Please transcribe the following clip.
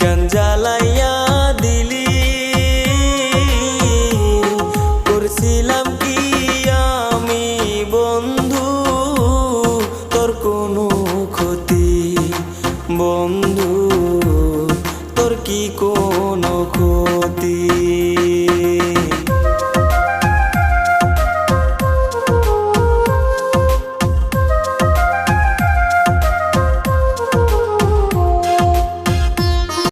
কেন জ্বালাইয়া দিলি, করছিলাম কি আমি বন্ধু তোর কোনো ক্ষতি, বন্ধু তোর কি কোনো ক্ষতি।